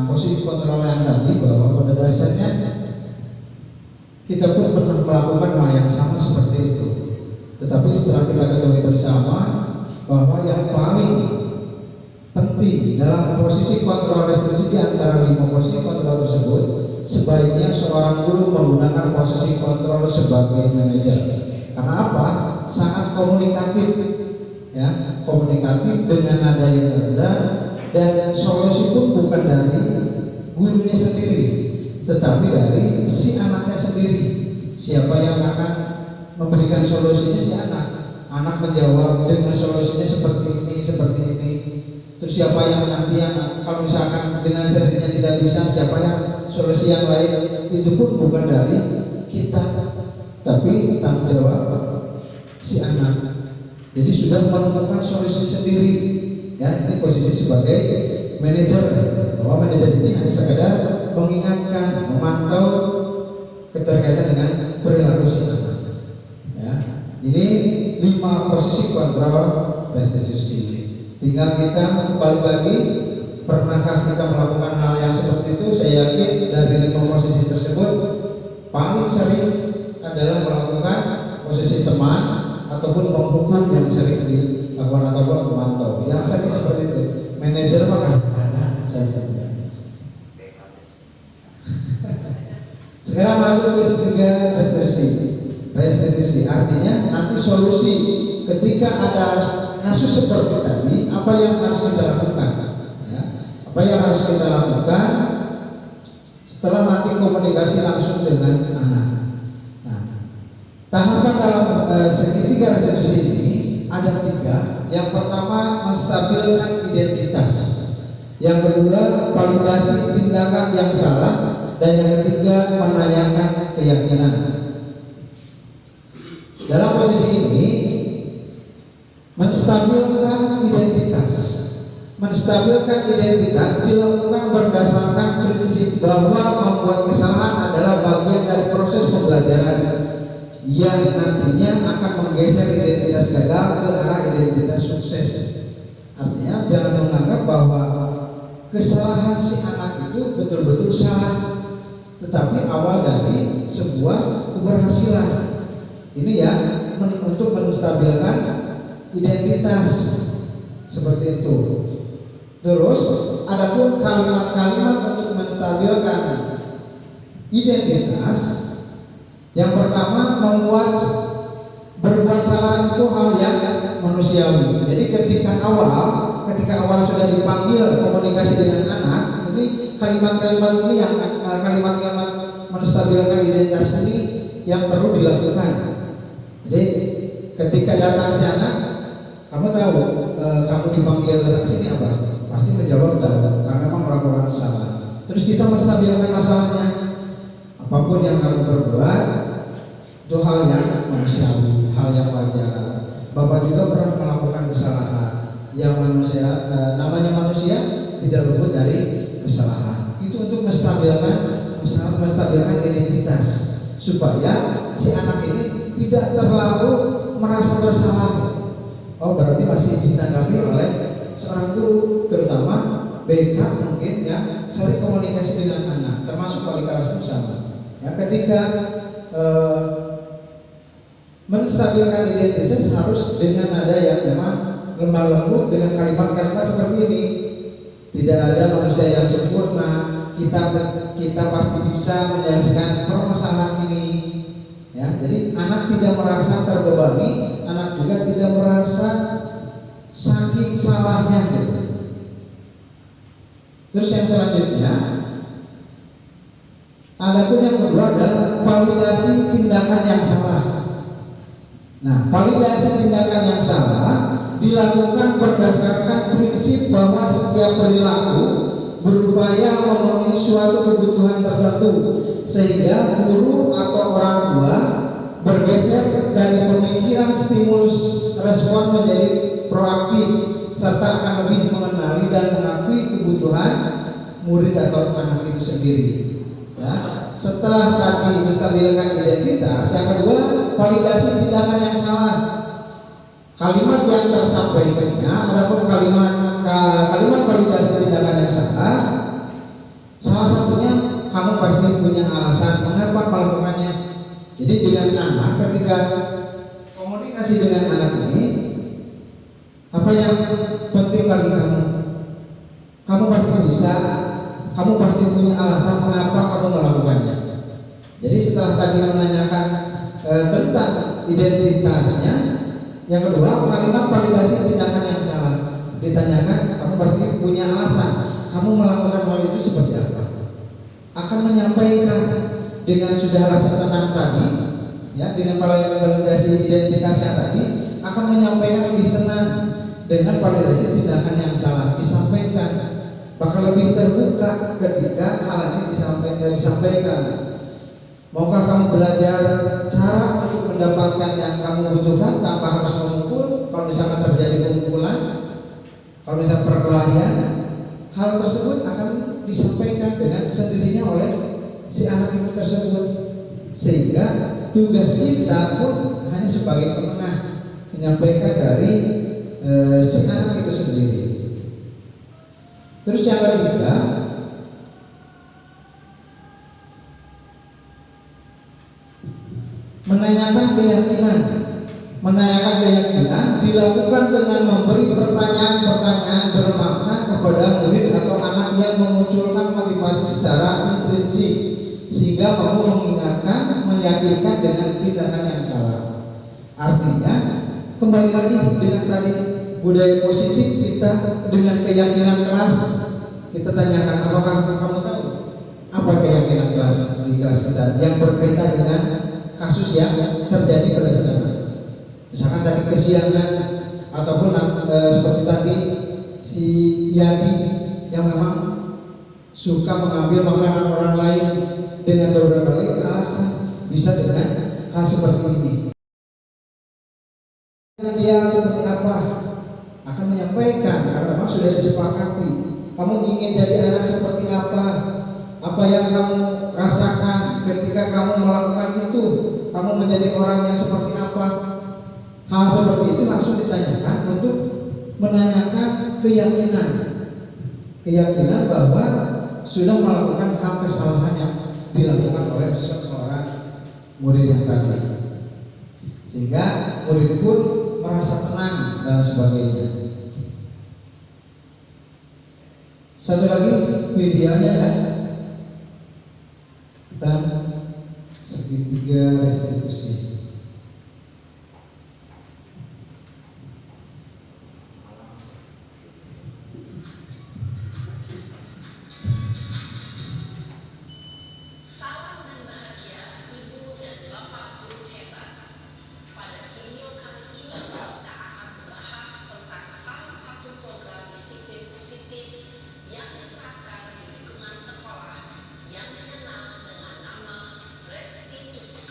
C: posisi kontrol yang tadi bahwa pada dasarnya kita pun pernah melakukan hal yang sama seperti itu. Tetapi setelah kita ketahui bersama bahwa yang paling penting dalam posisi kontrol restitusi di antara 5 posisi kontrol tersebut, sebaiknya seorang guru menggunakan posisi kontrol sebagai manajer. Karena apa? Sangat komunikatif, ya, komunikatif dengan nada yang rendah, dan solusi pun bukan dari gurunya sendiri, tetapi dari si anaknya sendiri. Siapa yang akan memberikan solusinya? Si anak. Anak menjawab dengan solusinya seperti ini, seperti ini. Terus siapa yang nanti yang kalau misalkan dengan sendirinya tidak bisa, siapa yang solusi yang lain? Itu pun bukan dari kita, tapi tanggung jawab si anak. Jadi sudah menemukan solusi sendiri. Ya, ini posisi sebagai manajer. Bahwa manajer ini hanya sekedar mengingatkan, memantau keterkaitan dengan perilaku si anak. Ya, ini 5 posisi kontrol restitusi. Tinggal kita balik lagi, pernahkah kita melakukan hal yang seperti itu? Saya yakin dari 5 posisi tersebut paling sering adalah melakukan posisi teman ataupun penghukum yang sering dilakukan ataupun memantau. Yang sering seperti itu, manajer maka saja. Sekarang masuk ke ketiga restitusi. Restitusi artinya nanti solusi ketika ada kasus seperti tadi, apa yang harus kita lakukan? Ya, apa yang harus kita lakukan setelah nanti komunikasi langsung dengan anak? Nah, tahapan dalam segitiga restitusi ini ada 3. Yang pertama, menstabilkan identitas. Yang kedua, validasi tindakan yang salah. Dan yang ketiga, menanyakan keyakinan. Dalam posisi ini, menstabilkan identitas. Menstabilkan identitas dilakukan berdasarkan prinsip bahwa membuat kesalahan adalah bagian dari proses pembelajaran yang nantinya akan menggeser identitas gagal ke arah identitas sukses. Artinya jangan menganggap bahwa kesalahan si anak itu betul-betul salah, tetapi awal dari sebuah keberhasilan. Ini ya, untuk menstabilkan identitas seperti itu. Terus adapun kalimat-kalimat untuk menstabilkan identitas, yang pertama, berbuat salah itu hal yang manusiawi. Jadi ketika awal sudah dipanggil komunikasi dengan anak, ini kalimat-kalimat ini yang kalimat-kalimat menstabilkan identitas ini yang perlu dilakukan. Jadi ketika datang si anak, kamu tahu kamu dipanggil datang sini apa? Pasti menjawab tahu, karena memang melakukan kesalahan. Terus kita menstabilkan masalahnya. Apapun yang kamu perbuat itu hal yang manusiawi, hal yang wajar. Bapak juga pernah melakukan kesalahan. Yang manusia, namanya manusia tidak luput dari kesalahan. Itu untuk menstabilkan identitas, supaya si anak ini tidak terlalu merasa bersalah. Oh, berarti masih ditanggapi oleh seorang guru, terutama BK mungkin ya, sering komunikasi dengan anak, termasuk wali kelas pun sama. Ya, ketika menstabilkan identitas harus dengan nada yang memang lemah lembut, dengan kalimat-kalimat seperti ini. Tidak ada manusia yang sempurna. Kita pasti bisa menyelesaikan permasalahan ini. Ya, jadi anak tidak merasa terbebani, anak juga tidak merasa saking salahnya. Gitu. Terus yang selanjutnya, adapun yang kedua adalah validasi tindakan yang salah. Nah, validasi tindakan yang salah dilakukan berdasarkan prinsip bahwa setiap perilaku berupaya memenuhi suatu kebutuhan tertentu, sehingga guru atau orang tua bergeser dari pemikiran stimulus respon menjadi proaktif, serta akan lebih mengenali dan mengakui kebutuhan murid atau anak itu sendiri. Ya, setelah tadi menstabilkan identitas, yang kedua validasi tindakan yang salah. kalimat yang tersampaikannya, adapun kalimat validasi tindakan yang salah satunya kamu pasti punya alasan mengapa melakukannya. Jadi dengan anak, ketika komunikasi dengan anak ini, apa yang penting bagi kamu? Kamu pasti bisa, kamu pasti punya alasan mengapa kamu melakukannya. Jadi setelah tadi menanyakan tentang identitasnya, yang kedua kalimat validasi tindakan yang salah ditanyakan, kamu pasti punya alasan kamu melakukan hal itu seperti apa. Akan menyampaikan dengan sudah rasa tenang tadi, ya, dengan validasi identitasnya tadi, akan menyampaikan lebih tenang. Dengan validasi tindakan yang salah disampaikan, bakal lebih terbuka ketika hal ini disampaikan. Maukah kamu belajar cara untuk mendapatkan yang kamu butuhkan tanpa harus memukul? Kalau misalnya terjadi pemukulan, kalau misalnya perkelahian, hal tersebut akan disampaikan dengan sendirinya oleh si anak itu tersebut. Sehingga tugas kita pun hanya sebagai penengah menyampaikan dari si anak itu sendiri. Terus yang ketiga, menanyakan keyakinan. Menanyakan keyakinan dilakukan dengan memberi pertanyaan-pertanyaan bermakna kepada murid atau anak yang memunculkan motivasi secara intrinsik, sehingga mampu mengingatkan, meyakinkan dengan tindakan yang salah. Artinya, kembali lagi dengan tadi budaya positif kita dengan keyakinan kelas, kita tanyakan, apakah kamu tahu apa keyakinan kelas di kelas kita yang berkaitan dengan kasus yang terjadi pada sekarang. Misalkan tadi kesiangan ataupun seperti tadi si Yadi yang memang suka mengambil makanan orang lain dengan beberapa alasan, bisa dengan hal seperti ini. Dia seperti apa akan menyampaikan, karena memang sudah disepakati. Kamu ingin jadi anak seperti apa yang kamu rasakan ketika kamu melakukan itu, kamu menjadi orang yang seperti apa. Hal seperti itu langsung ditanyakan untuk menanyakan keyakinan bahwa sudah melakukan hal kesalahan yang dilakukan oleh seorang murid yang tadi, sehingga murid pun merasa tenang dan sebagainya. Satu lagi videonya ya, tentang segitiga restitusi.
B: Salam dan bahagia Ibu dan Bapak Guru hebat. Pada video kali ini kita akan membahas tentang salah satu program disiplin positif yang diterapkan di lingkungan sekolah yang dikenal dengan nama restitusi.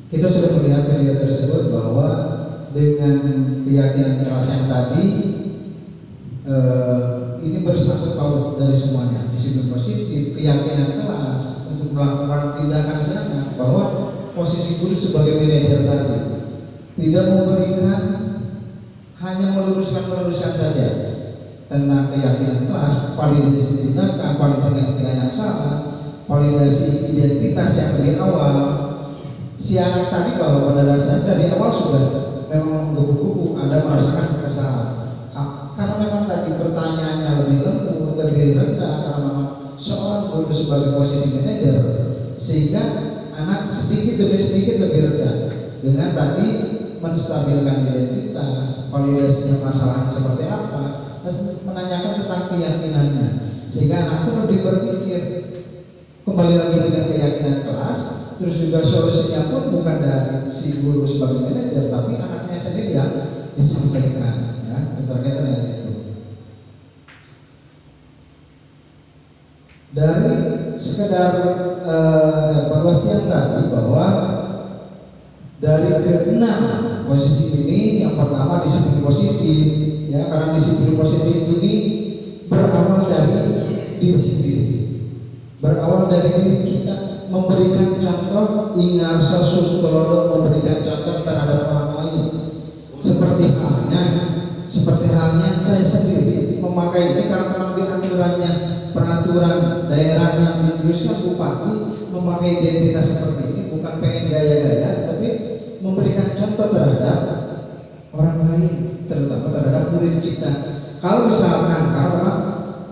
C: kita sudah melihat video tersebut bahwa dengan keyakinan keras yang tadi ini bersangkut paut dari semuanya, disiplin positif, keyakinan keras untuk melakukan tindakan sana, bahwa posisi guru sebagai manajer tadi tidak memberikan hanya meluruskan saja tentang keyakinan kelas, validasi tindakan, validasi tindakan yang salah, validasi identitas yang dari awal. Si anak tadi bahwa pada dasarnya dari awal sudah memang menggebu-gebu, ada merasakan kesalahan. Karena memang tadi pertanyaannya lebih lembut, lebih rendah, karena memang seorang guru sebagai posisi manajer, sehingga anak sedikit demi sedikit lebih rendah dengan tadi menstabilkan identitas, validasinya masalahnya seperti apa, dan menanyakan tentang keyakinannya, sehingga anak pun lebih berpikir kembali lagi dengan keyakinan kelas. Terus juga solusinya pun bukan dari si guru sebagai manajer, tapi anaknya sendiri yang disampaikan, ya, terkait dengan itu. Dari sekedar evaluasi yang tadi, bahwa dari keenam posisi ini, yang pertama disiplin positif, ya, karena disiplin positif ini berawal dari diri sendiri, berawal dari diri kita, memberikan contoh, ingarsa suskolodok, memberikan contoh terhadap orang lain. Seperti halnya saya sendiri memakai ini, karena memang di aturannya, peraturan daerahnya menjuruskan bupati memakai identitas seperti ini, bukan pengen gaya-gaya, tapi memberikan contoh terhadap orang lain, terutama terhadap murid kita. Kalau misalkan, kalau memang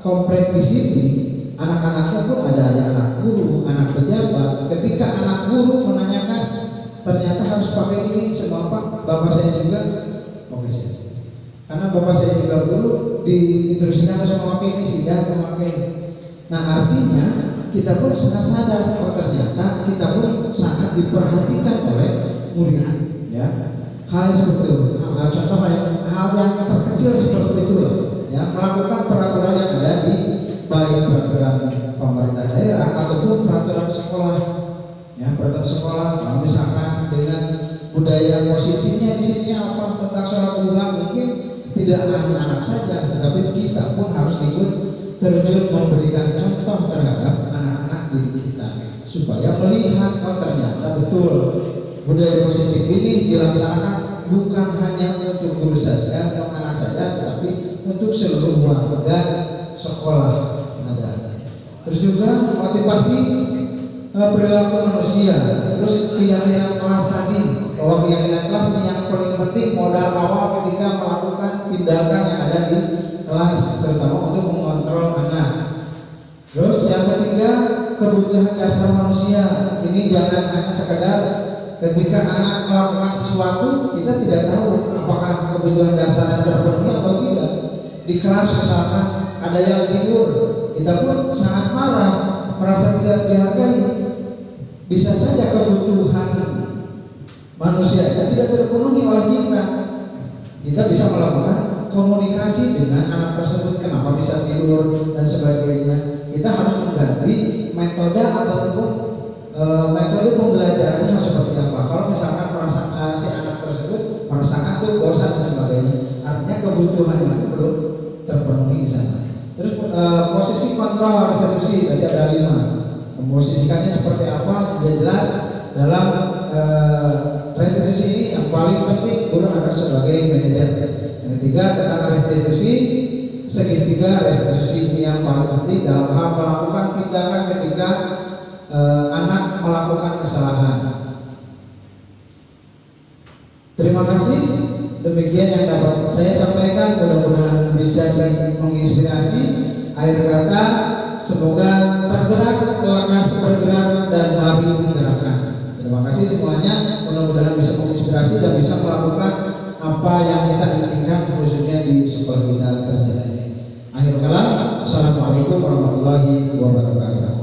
C: komplek di sini anak-anaknya pun ada anak guru, anak pejabat. Ketika anak guru menanyakan, ternyata harus pakai ini semua, Pak, bapak saya juga, oke sih. Karena bapak saya juga guru, diinstruksikan harus memakai ini, sehingga memakai ini. Nah, artinya kita pun sangat sadar, oh ternyata kita pun sangat diperhatikan oleh murid, ya. Hal seperti itu, contoh hal yang terkecil seperti itu, ya, melakukan peraturan yang ada di baik peraturan pemerintah daerah ataupun peraturan sekolah, ya, peraturan sekolah. Misalkan dengan budaya positifnya di sini apa tentang sholat duha, mungkin tidak hanya anak saja, tetapi kita pun harus ikut terjun memberikan contoh terhadap anak-anak didik kita, supaya melihat, oh ternyata betul budaya positif ini dilaksanakan bukan hanya untuk guru saja, untuk anak saja, tetapi untuk seluruh warga sekolah ada. Terus juga motivasi perilaku manusia. Terus keyakinan kelas tadi, bahwa keyakinan kelas ini yang paling penting, modal awal ketika melakukan tindakan yang ada di kelas, terutama untuk mengontrol anak. Terus yang ketiga, kebutuhan dasar manusia. Ini jangan hanya sekedar ketika anak melakukan sesuatu kita tidak tahu apakah kebutuhan dasarnya terpenuhi atau tidak. Di kelas misalkan ada yang tidur, kita pun sangat marah, merasa tidak dihargai. Bisa saja kebutuhan manusia tidak terpenuhi oleh kita. Kita bisa melakukan komunikasi dengan anak tersebut, kenapa bisa tidur dan sebagainya. Kita harus mengganti metode ataupun metode pembelajarannya seperti apa. Kalau misalkan si anak tersebut merasakan tuh bosan dan sebagainya, artinya kebutuhannya belum terpenuhi di sana. Terus posisi kontrol restitusi tadi ada 5. Memposisikannya seperti apa sudah jelas dalam restitusi ini. Yang paling penting guru adalah sebagai manajer. Yang ketiga tentang restitusi, segitiga restitusi ini yang paling penting dalam hal melakukan tindakan ketika anak melakukan kesalahan. Terima kasih. Demikian yang dapat saya sampaikan, mudah-mudahan bisa menginspirasi. Akhir kata, semoga tergerak, lekas bergerak, dan lari menggerakkan. Terima kasih semuanya, mudah-mudahan bisa menginspirasi dan bisa melakukan apa yang kita inginkan, khususnya di sekolah kita terjadi. Akhir kalam, assalamualaikum warahmatullahi wabarakatuh.